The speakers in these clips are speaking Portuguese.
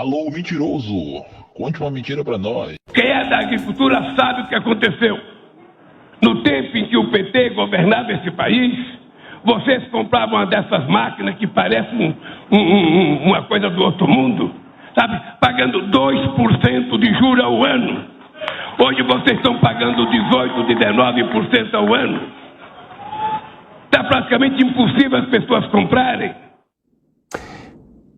Alô, mentiroso! Conte uma mentira pra nós. Quem é da agricultura sabe o que aconteceu. No tempo em que o PT governava esse país, vocês compravam uma dessas máquinas que parecem uma coisa do outro mundo, sabe? Pagando 2% de juros ao ano. Hoje vocês estão pagando 18%, 19% ao ano. Está praticamente impossível as pessoas comprarem.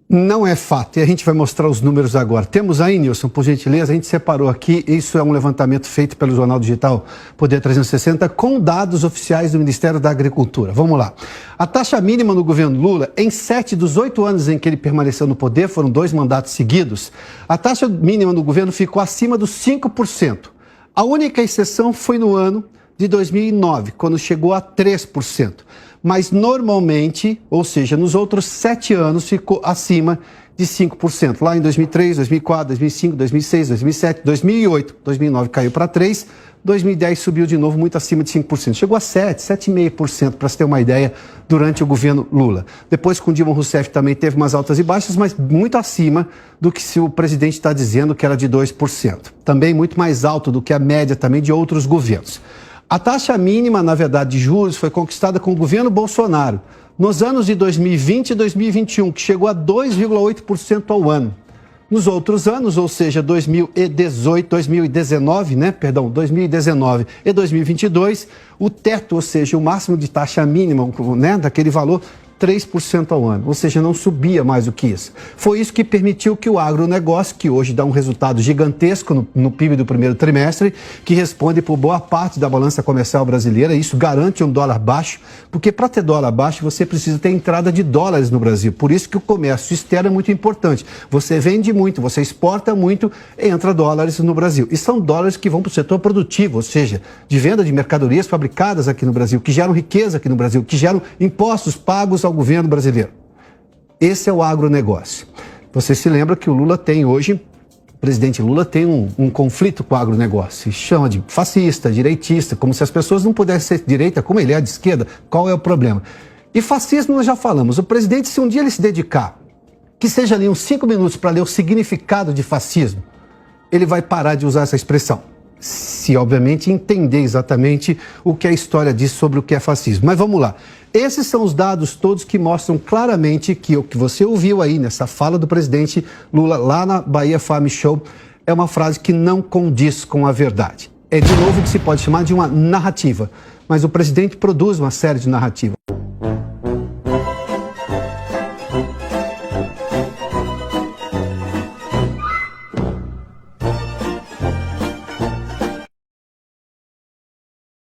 Não é fato, e a gente vai mostrar os números agora. Temos aí, Nilson, por gentileza, a gente separou aqui, isso é um levantamento feito pelo Jornal Digital Poder 360, com dados oficiais do Ministério da Agricultura. Vamos lá. A taxa mínima no governo Lula, em 7 dos 8 anos em que ele permaneceu no poder, foram 2 mandatos seguidos, a taxa mínima no governo ficou acima dos 5%. A única exceção foi no ano de 2009, quando chegou a 3%. Mas normalmente, ou seja, nos outros 7 anos, ficou acima de 5%. Lá em 2003, 2004, 2005, 2006, 2007, 2008, 2009 caiu para 3%, 2010 subiu de novo muito acima de 5%. Chegou a 7%, 7,5%, para se ter uma ideia, durante o governo Lula. Depois, com Dilma Rousseff, também teve umas altas e baixas, mas muito acima do que se o presidente está dizendo, que era de 2%. Também muito mais alto do que a média também de outros governos. A taxa mínima, na verdade, de juros foi conquistada com o governo Bolsonaro nos anos de 2020 e 2021, que chegou a 2,8% ao ano. Nos outros anos, ou seja, 2019 e 2022, o teto, ou seja, o máximo de taxa mínima, né, daquele valor, 3% ao ano, ou seja, não subia mais do que isso. Foi isso que permitiu que o agronegócio, que hoje dá um resultado gigantesco no PIB do primeiro trimestre, que responde por boa parte da balança comercial brasileira, isso garante um dólar baixo, porque para ter dólar baixo você precisa ter entrada de dólares no Brasil. Por isso que o comércio externo é muito importante. Você vende muito, você exporta muito, entra dólares no Brasil. E são dólares que vão para o setor produtivo, ou seja, de venda de mercadorias fabricadas aqui no Brasil, que geram riqueza aqui no Brasil, que geram impostos pagos ao governo brasileiro. Esse é o agronegócio. Você se lembra que o Lula tem hoje, o presidente Lula tem um conflito com o agronegócio. Chama de fascista, direitista, como se as pessoas não pudessem ser de direita, como ele é de esquerda. Qual é o problema? E fascismo nós já falamos. O presidente, se um dia ele se dedicar, que seja ali uns 5 minutos para ler o significado de fascismo, ele vai parar de usar essa expressão. Se, obviamente, entender exatamente o que a história diz sobre o que é fascismo. Mas vamos lá. Esses são os dados todos que mostram claramente que o que você ouviu aí nessa fala do presidente Lula lá na Bahia Farm Show é uma frase que não condiz com a verdade. É, de novo, o que se pode chamar de uma narrativa. Mas o presidente produz uma série de narrativas.